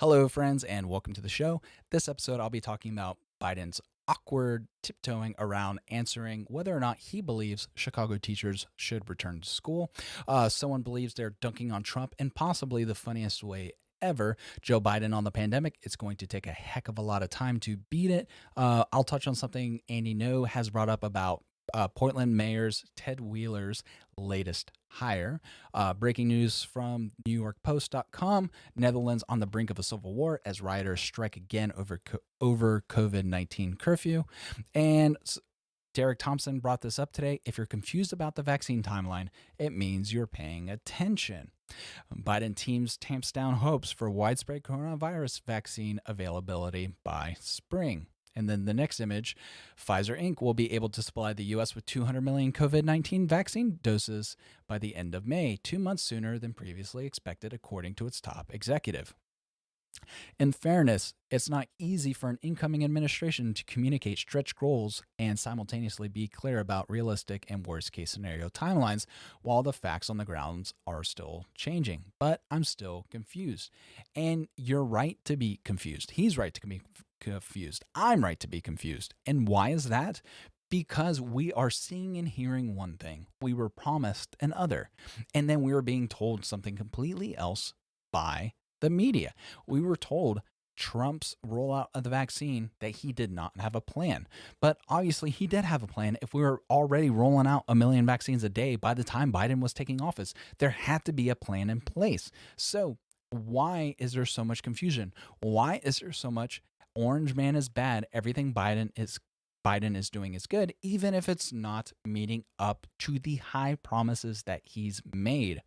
Hello, friends, and welcome to the show. This episode, I'll be talking about Biden's awkward tiptoeing around answering whether or not he believes Chicago teachers should return to school. Someone believes they're dunking on Trump in possibly the funniest way ever. Joe Biden on the pandemic. It's going to take a heck of a lot of time to beat it. I'll touch on something Andy No has brought up about Portland Mayor's Ted Wheeler's latest hire. Breaking news from NewYorkPost.com: Netherlands on the brink of a civil war as rioters strike again over COVID-19 curfew. And Derek Thompson brought this up today. If you're confused about the vaccine timeline, it means you're paying attention. Biden teams tamps down hopes for widespread coronavirus vaccine availability by spring. And then the next image, Pfizer Inc. will be able to supply the U.S. with 200 million COVID-19 vaccine doses by the end of May, 2 months sooner than previously expected, according to its top executive. In fairness, it's not easy for an incoming administration to communicate stretch goals and simultaneously be clear about realistic and worst case scenario timelines while the facts on the grounds are still changing. But I'm still confused. And you're right to be confused. He's right to be confused. I'm right to be confused. And why is that? Because we are seeing and hearing one thing. We were promised another. And then we were being told something completely else by the media. We were told Trump's rollout of the vaccine that he did not have a plan. But obviously he did have a plan. If we were already rolling out 1 million vaccines a day by the time Biden was taking office, there had to be a plan in place. So why is there so much confusion? Why is there so much orange man is bad, everything Biden is doing is good, even if it's not meeting up to the high promises that he's made?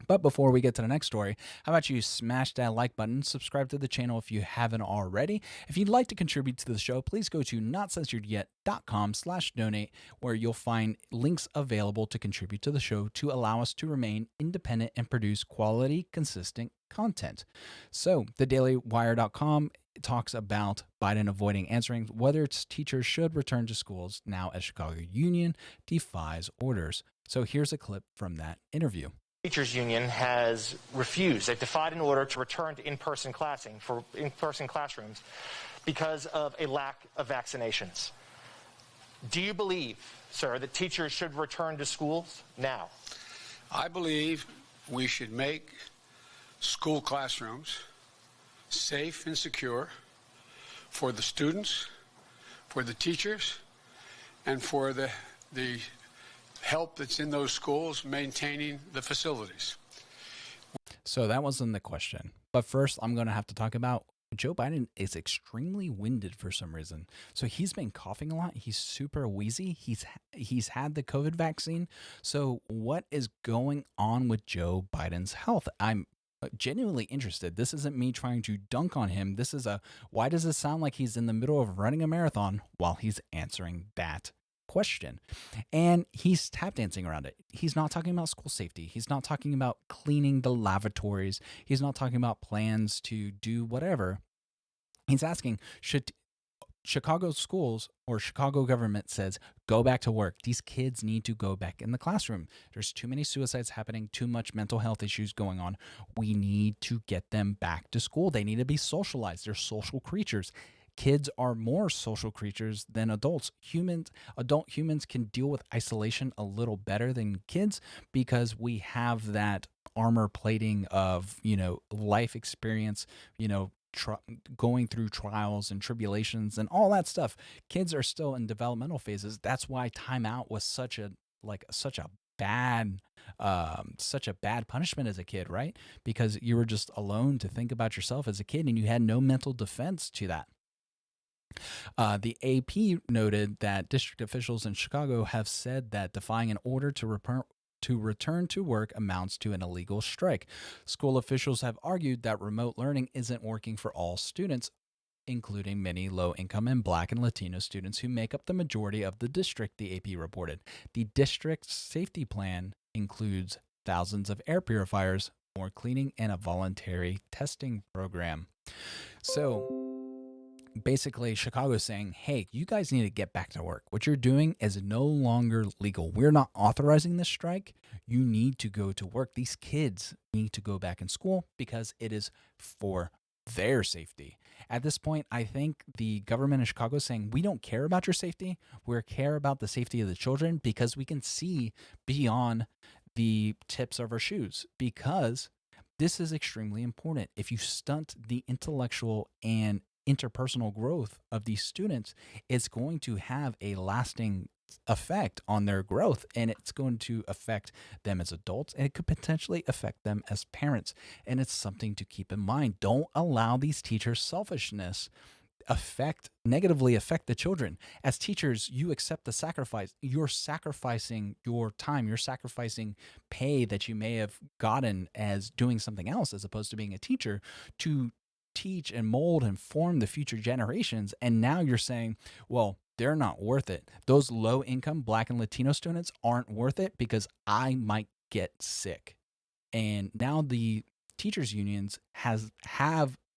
But before we get to the next story, how about you smash that like button, subscribe to the channel if you haven't already. If you'd like to contribute to the show, please go to notcensoredyet.com/donate, where you'll find links available to contribute to the show to allow us to remain independent and produce quality, consistent content. So thedailywire.com talks about Biden avoiding answering whether its teachers should return to schools now as Chicago Union defies orders. So here's a clip from that interview. Teachers Union has refused. They've defied an order to return to in-person classrooms because of a lack of vaccinations. Do you believe, sir, that teachers should return to schools now? I believe we should make school classrooms safe and secure for the students, for the teachers, and for the help that's in those schools maintaining the facilities. So that wasn't the question. But first, I'm going to have to talk about Joe Biden is extremely winded for some reason. So he's been coughing a lot. He's super wheezy. He's had the COVID vaccine. So what is going on with Joe Biden's health? I'm genuinely interested. This isn't me trying to dunk on him. This is why does it sound like he's in the middle of running a marathon while he's answering that question? And he's tap dancing around it. He's not talking about school safety. He's not talking about cleaning the lavatories. He's not talking about plans to do whatever. He's asking, should Chicago schools or Chicago government says, go back to work. These kids need to go back in the classroom. There's too many suicides happening, too much mental health issues going on. We need to get them back to school. They need to be socialized. They're social creatures. Kids are more social creatures than adults. Adult humans can deal with isolation a little better than kids because we have that armor plating of, life experience, going through trials and tribulations and all that stuff. Kids are still in developmental phases. That's why timeout was such a bad punishment as a kid, right? Because you were just alone to think about yourself as a kid and you had no mental defense to that. The AP noted that district officials in Chicago have said that defying an order to return to work amounts to an illegal strike. School officials have argued that remote learning isn't working for all students, including many low-income and Black and Latino students who make up the majority of the district, the AP reported. The district's safety plan includes thousands of air purifiers, more cleaning, and a voluntary testing program. So basically, Chicago is saying, hey, you guys need to get back to work. What you're doing is no longer legal. We're not authorizing this strike. You need to go to work. These kids need to go back in school because it is for their safety. At this point, I think the government of Chicago is saying, we don't care about your safety. We care about the safety of the children because we can see beyond the tips of our shoes, because this is extremely important. If you stunt the intellectual and interpersonal growth of these students, it's going to have a lasting effect on their growth, and it's going to affect them as adults, and it could potentially affect them as parents. And it's something to keep in mind. Don't allow these teachers' selfishness negatively affect the children. As teachers, you accept the sacrifice. You're sacrificing your time. You're sacrificing pay that you may have gotten as doing something else as opposed to being a teacher to teach and mold and form the future generations. And now you're saying, well, they're not worth it. Those low income Black and Latino students aren't worth it because I might get sick. And now the teachers unions have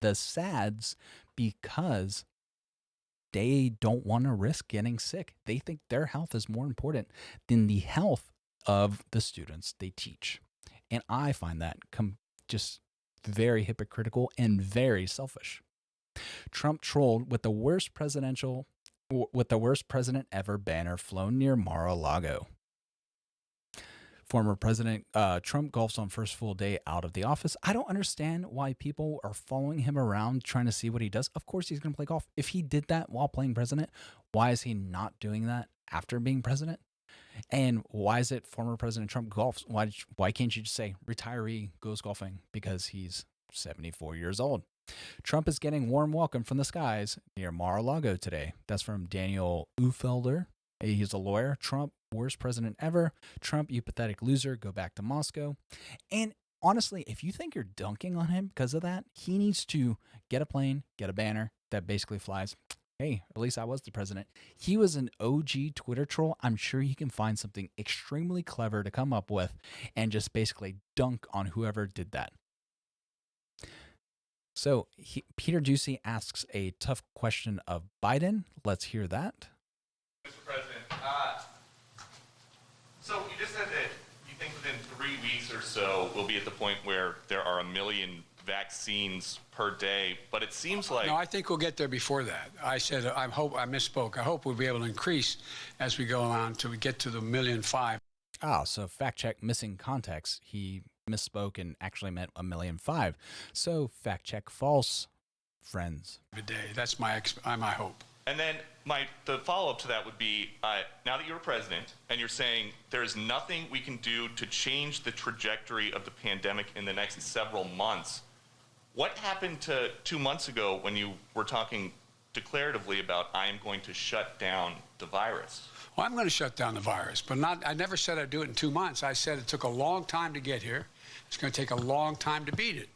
the SADs because they don't want to risk getting sick. They think their health is more important than the health of the students they teach. And I find that just very hypocritical and very selfish. Trump trolled with the worst president ever banner flown near Mar-a-Lago. Former President Trump golfs on first full day out of the office. I don't understand why people are following him around trying to see what he does. Of course he's going to play golf. If he did that while playing president, why is he not doing that after being president? And why is it former President Trump golfs? Why can't you just say retiree goes golfing because he's 74 years old? Trump is getting warm welcome from the skies near Mar-a-Lago today. That's from Daniel Ufelder. He's a lawyer. Trump, worst president ever. Trump, you pathetic loser. Go back to Moscow. And honestly, if you think you're dunking on him because of that, he needs to get a plane, get a banner that basically flies. Hey, at least I was the president. He was an OG Twitter troll. I'm sure he can find something extremely clever to come up with and just basically dunk on whoever did that. So Peter Ducey asks a tough question of Biden. Let's hear that. Mr. President, so you just said that you think within 3 weeks or so we'll be at the point where there are 1 million vaccines per day, but it seems like... No, I think we'll get there before that. I said, I misspoke. I hope we'll be able to increase as we go on until we get to the 1.5 million. Ah, so fact check, missing context. He misspoke and actually meant 1.5 million. So fact check, false, friends. A day. That's my hope. And then the follow-up to that would be, now that you're president and you're saying there is nothing we can do to change the trajectory of the pandemic in the next several months, what happened to 2 months ago when you were talking declaratively about I am going to shut down the virus? Well, I'm going to shut down the virus, but I never said I'd do it in 2 months. I said it took a long time to get here. It's going to take a long time to beat it.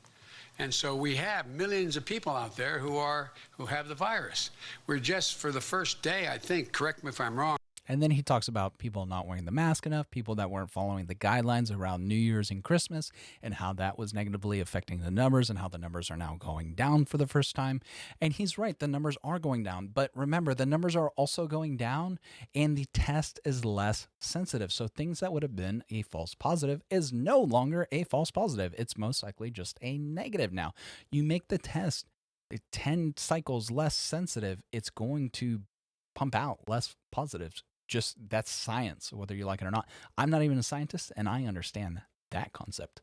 And so we have millions of people out there who have the virus. We're just, for the first day, I think, correct me if I'm wrong. And then he talks about people not wearing the mask enough, people that weren't following the guidelines around New Year's and Christmas, and how that was negatively affecting the numbers and how the numbers are now going down for the first time. And he's right, the numbers are going down. But remember, the numbers are also going down and the test is less sensitive. So things that would have been a false positive is no longer a false positive. It's most likely just a negative now. You make the test 10 cycles less sensitive, it's going to pump out less positives. Just that's science, whether you like it or not. I'm not even a scientist, and I understand that concept.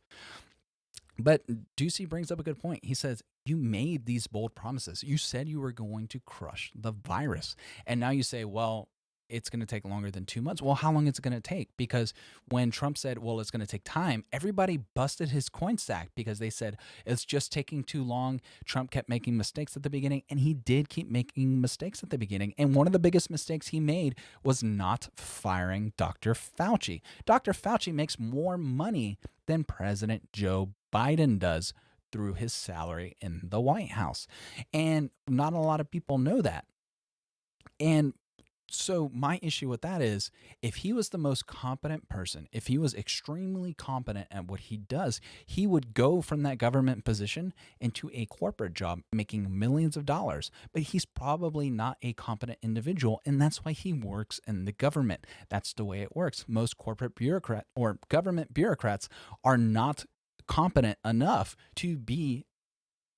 But Ducey brings up a good point. He says, you made these bold promises. You said you were going to crush the virus. And now you say, well, it's going to take longer than 2 months. Well, how long is it going to take? Because when Trump said, well, it's going to take time, everybody busted his coin stack because they said it's just taking too long. Trump kept making mistakes at the beginning, and he did keep making mistakes at the beginning. And one of the biggest mistakes he made was not firing Dr. Fauci. Dr. Fauci makes more money than President Joe Biden does through his salary in the White House. And not a lot of people know that. And so my issue with that is, if he was the most competent person, if he was extremely competent at what he does, he would go from that government position into a corporate job making millions of dollars. But he's probably not a competent individual, and that's why he works in the government. That's the way it works. Most corporate bureaucrat or government bureaucrats are not competent enough to be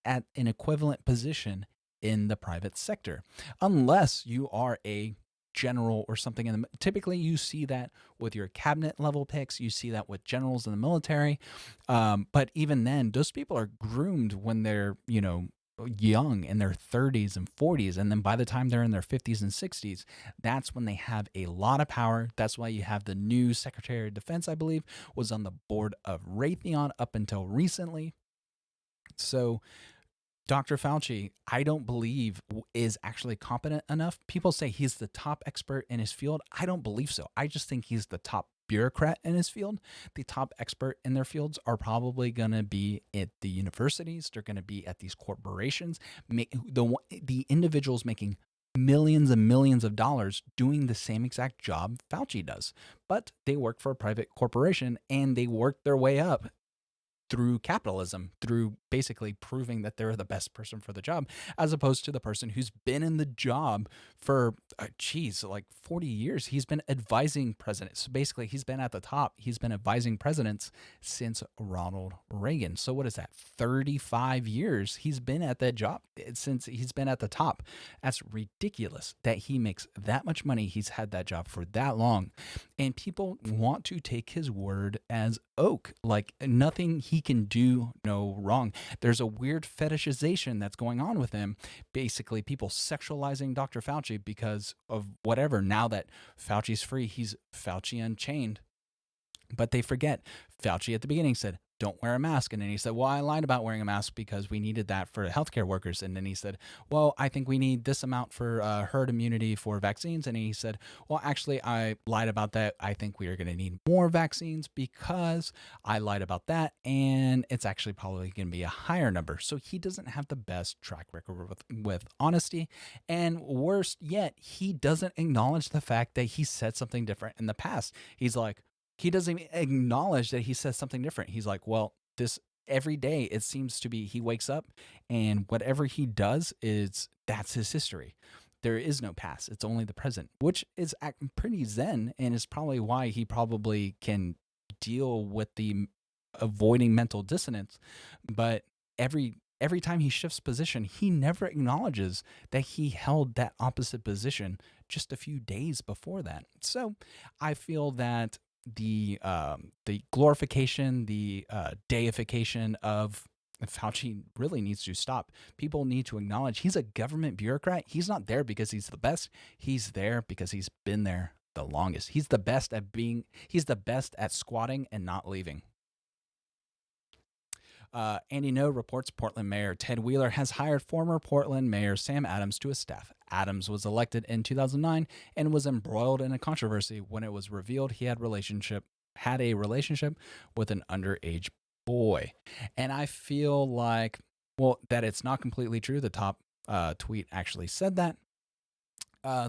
at an equivalent position in the private sector, unless you are a general or something in the typically you see that with your cabinet level picks, you see that with generals in the military, but even then those people are groomed when they're young in their 30s and 40s, and then by the time they're in their 50s and 60s, that's when they have a lot of power. That's why you have the new Secretary of Defense, I believe, was on the board of Raytheon up until recently. So Dr. Fauci, I don't believe is actually competent enough. People say he's the top expert in his field. I don't believe so. I just think he's the top bureaucrat in his field. The top expert in their fields are probably going to be at the universities. They're going to be at these corporations, the individuals making millions and millions of dollars doing the same exact job Fauci does. But they work for a private corporation and they work their way up through capitalism, through basically proving that they're the best person for the job, as opposed to the person who's been in the job for, like 40 years. He's been advising presidents. So basically, he's been at the top. He's been advising presidents since Ronald Reagan. So what is that? 35 years he's been at that job since he's been at the top. That's ridiculous that he makes that much money. He's had that job for that long. And people want to take his word as oak, like nothing he can do no wrong. There's a weird fetishization that's going on with him. Basically, people sexualizing Dr. Fauci because of whatever. Now that Fauci's free, he's Fauci Unchained. But they forget Fauci at the beginning said, don't wear a mask. And then he said, well, I lied about wearing a mask because we needed that for healthcare workers. And then he said, well, I think we need this amount for herd immunity for vaccines. And he said, well, actually, I lied about that. I think we are going to need more vaccines because I lied about that. And it's actually probably going to be a higher number. So he doesn't have the best track record with honesty. And worse yet, he doesn't acknowledge the fact that he said something different in the past. He's like, he doesn't even acknowledge that he says something different. He's like, well, this every day it seems to be he wakes up and whatever he does that's his history. There is no past. It's only the present, which is pretty zen and is probably why he probably can deal with the avoiding mental dissonance. But every time he shifts position, he never acknowledges that he held that opposite position just a few days before that. So I feel that the glorification, the deification of Fauci really needs to stop. People need to acknowledge he's a government bureaucrat. He's not there because he's the best. He's there because he's been there the longest. He's the best at squatting and not leaving. Andy No reports Portland Mayor Ted Wheeler has hired former Portland Mayor Sam Adams to his staff. Adams was elected in 2009 and was embroiled in a controversy when it was revealed he had a relationship with an underage boy. And I feel like, well, that it's not completely true. The top tweet actually said that.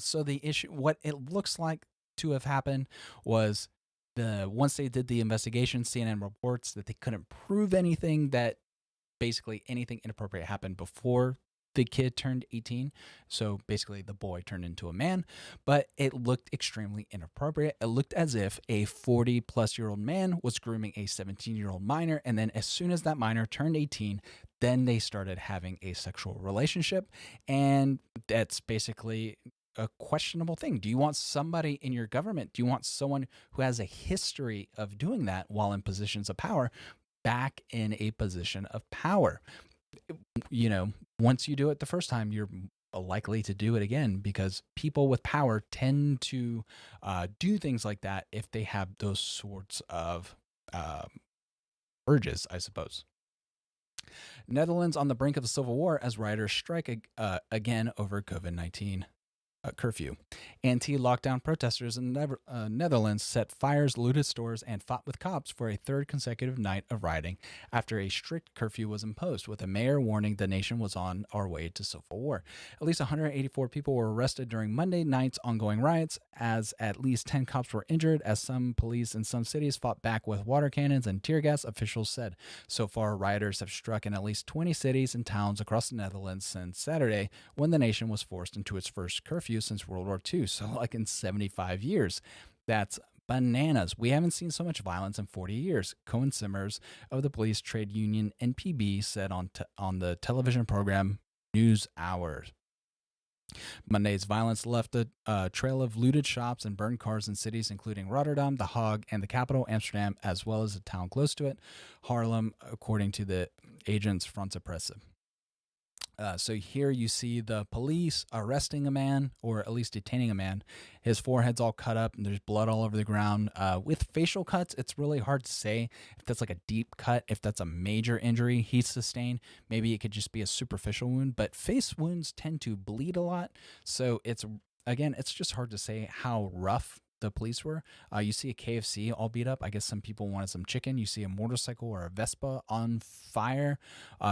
So the issue, what it looks like to have happened was once they did the investigation, CNN reports that they couldn't prove anything, that basically anything inappropriate happened before the kid turned 18. So basically the boy turned into a man, but it looked extremely inappropriate. It looked as if a 40-plus-year-old man was grooming a 17-year-old minor. And then as soon as that minor turned 18, then they started having a sexual relationship. And that's basically a questionable thing. Do you want somebody in your government? Do you want someone who has a history of doing that while in positions of power back in a position of power? Once you do it the first time, you're likely to do it again because people with power tend to do things like that if they have those sorts of urges, I suppose. Netherlands on the brink of a civil war as rioters strike again over COVID-19. Curfew. Anti-lockdown protesters in the Netherlands set fires, looted stores, and fought with cops for a third consecutive night of rioting after a strict curfew was imposed, with a mayor warning the nation was on our way to civil war. At least 184 people were arrested during Monday night's ongoing riots, as at least 10 cops were injured, as some police in some cities fought back with water cannons and tear gas, officials said. So far, rioters have struck in at least 20 cities and towns across the Netherlands since Saturday, when the nation was forced into its first curfew since World War II, so like in 75 years. That's bananas. We haven't seen so much violence in 40 years. Cohen Simmers of the police trade union NPB said on the television program News Hours. Monday's violence left a trail of looted shops and burned cars in cities including Rotterdam, The Hague, and the capital, Amsterdam, as well as a town close to it, Haarlem, according to the agents Franse Presse. So here you see the police arresting a man, or at least detaining a man. His forehead's all cut up, and there's blood all over the ground. With facial cuts, it's really hard to say if that's like a deep cut, if that's a major injury he sustained. Maybe it could just be a superficial wound, but face wounds tend to bleed a lot. So it's just hard to say how rough the police were. You see a KFC all beat up. I guess some people wanted some chicken. You see a motorcycle or a Vespa on fire.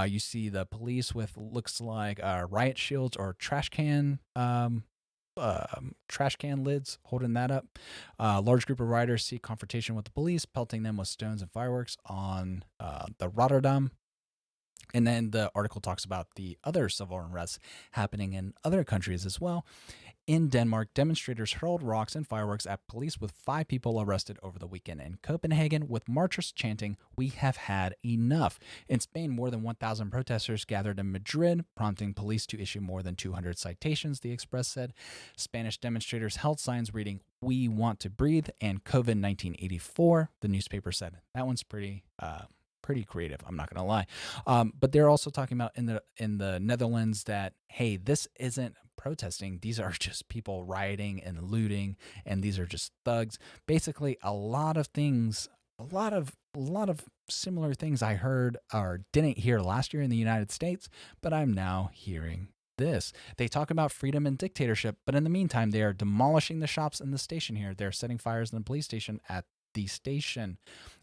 You see the police with looks like riot shields or trash can lids holding that up. A large group of riders see confrontation with the police, pelting them with stones and fireworks on the Rotterdam. And then the article talks about the other civil unrest happening in other countries as well. In Denmark, demonstrators hurled rocks and fireworks at police with 5 people arrested over the weekend. In Copenhagen, with marchers chanting, "We have had enough." In Spain, more than 1,000 protesters gathered in Madrid, prompting police to issue more than 200 citations, the Express said. Spanish demonstrators held signs reading, "We want to breathe," and COVID 1984, the newspaper said. That one's pretty creative, I'm not gonna lie. But they're also talking about in the Netherlands that, hey, this isn't protesting, these are just people rioting and looting, and these are just thugs. Basically, a lot of similar things I heard or didn't hear last year in the United States, but I'm now hearing this. They talk about freedom and dictatorship, but in the meantime, they are demolishing the shops in the station here. They're setting fires in the police station at the station.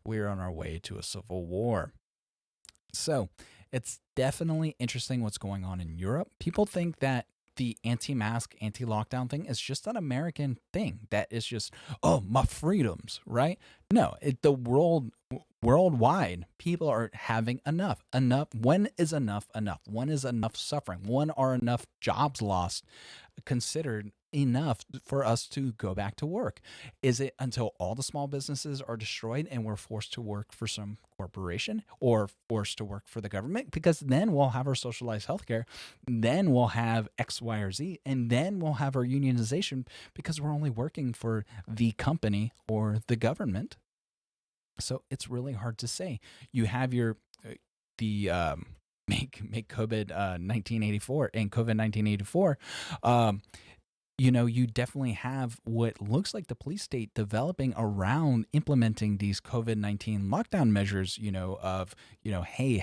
We're on our way to a civil war. So it's definitely interesting what's going on in Europe. People think that the anti-mask, anti-lockdown thing is just an American thing. That is just, oh, my freedoms, right? No, the worldwide, people are having enough. When is enough enough? When is enough suffering? When are enough jobs lost considered enough for us to go back to work? Is it until all the small businesses are destroyed and we're forced to work for some corporation or forced to work for the government? Because then we'll have our socialized healthcare, then we'll have X, Y, or Z, and then we'll have our unionization because we're only working for the company or the government. So it's really hard to say. You have your the make COVID 1984 and COVID 1984. You definitely have what looks like the police state developing around implementing these COVID-19 lockdown measures, hey,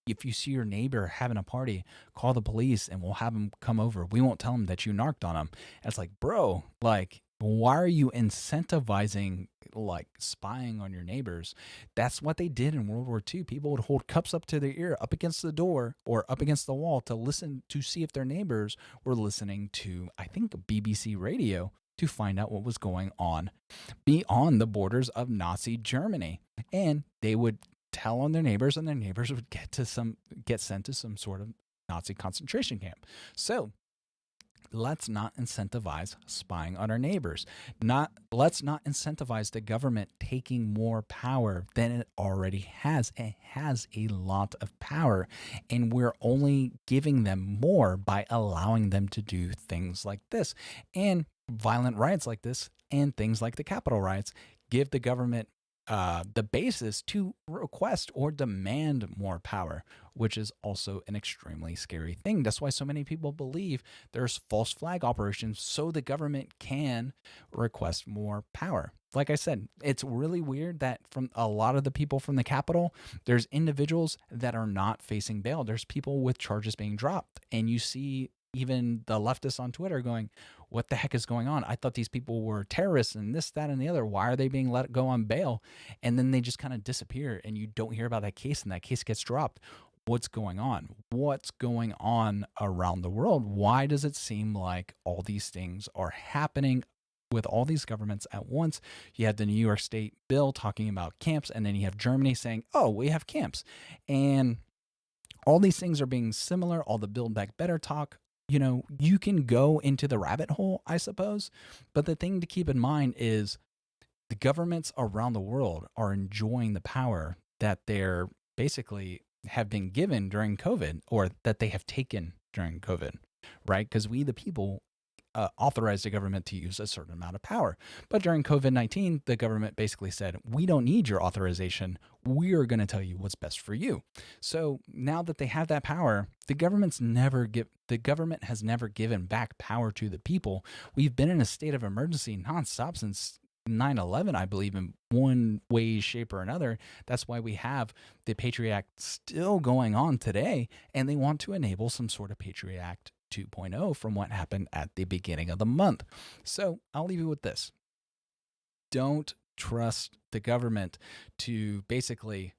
if you see your neighbor having a party, call the police and we'll have them come over. We won't tell them that you narked on them. And it's like, bro, like, why are you incentivizing like spying on your neighbors? That's what they did in World War II. People would hold cups up to their ear, up against the door or up against the wall to listen to see if their neighbors were listening to, I think, BBC radio to find out what was going on beyond the borders of Nazi Germany. And they would tell on their neighbors, and their neighbors would get sent to some sort of Nazi concentration camp. So let's not incentivize spying on our neighbors. Let's not incentivize the government taking more power than it already has. It has a lot of power, and we're only giving them more by allowing them to do things like this. And violent riots like this and things like the Capitol riots give the government the basis to request or demand more power, which is also an extremely scary thing. That's why so many people believe there's false flag operations so the government can request more power. Like I said, it's really weird that from a lot of the people from the Capitol, there's individuals that are not facing bail. There's people with charges being dropped. And you see even the leftists on Twitter going, what the heck is going on? I thought these people were terrorists and this, that, and the other. Why are they being let go on bail? And then they just kind of disappear and you don't hear about that case and that case gets dropped. What's going on? What's going on around the world? Why does it seem like all these things are happening with all these governments at once? You have the New York State bill talking about camps, and then you have Germany saying, oh, we have camps. And all these things are being similar, all the Build Back Better talk. You can go into the rabbit hole, I suppose. But the thing to keep in mind is The governments around the world are enjoying the power that they're basically have been given during COVID, or that they have taken during COVID, right? Because we, the people, authorized the government to use a certain amount of power. But during COVID 19, the government basically said, we don't need your authorization. We're going to tell you what's best for you. So now that they have that power, the government has never given back power to the people. We've been in a state of emergency nonstop since 9/11, I believe, in one way, shape, or another. That's why we have the Patriot Act still going on today, and they want to enable some sort of Patriot Act 2.0 from what happened at the beginning of the month. So I'll leave you with this. Don't trust the government to basically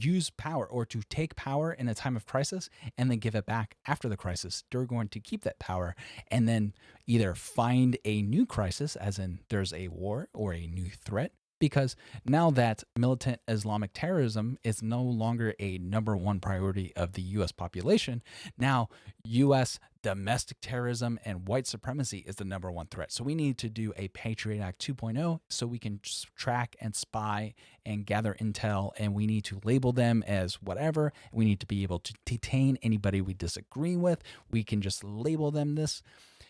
use power, or to take power in a time of crisis and then give it back after the crisis. They're going to keep that power and then either find a new crisis, as in there's a war or a new threat, because now that militant Islamic terrorism is no longer a number one priority of the US population, now US domestic terrorism and white supremacy is the number one threat. So we need to do a Patriot Act 2.0 so we can track and spy and gather intel, and we need to label them as whatever. We need to be able to detain anybody we disagree with. We can just label them this.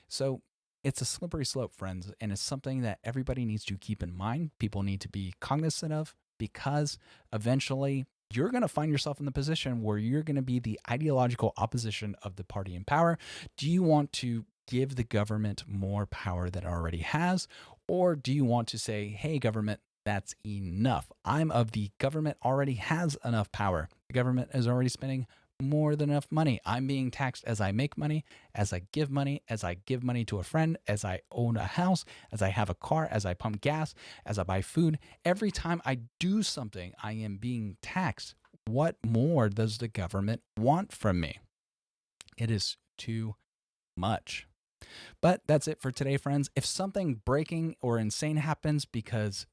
So it's a slippery slope, friends, and it's something that everybody needs to keep in mind. People need to be cognizant of, because eventually you're going to find yourself in the position where you're going to be the ideological opposition of the party in power. Do you want to give the government more power than it already has? Or do you want to say, hey, government, that's enough. I'm of the government already has enough power. The government is already spending more than enough money. I'm being taxed as I make money, as I give money, as I give money to a friend, as I own a house, as I have a car, as I pump gas, as I buy food. Every time I do something, I am being taxed. What more does the government want from me? It is too much. But that's it for today, friends. If something breaking or insane happens, because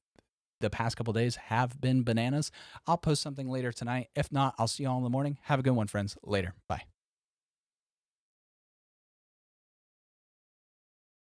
the past couple days have been bananas, I'll post something later tonight. If not, I'll see you all in the morning. Have a good one, friends. Later. Bye.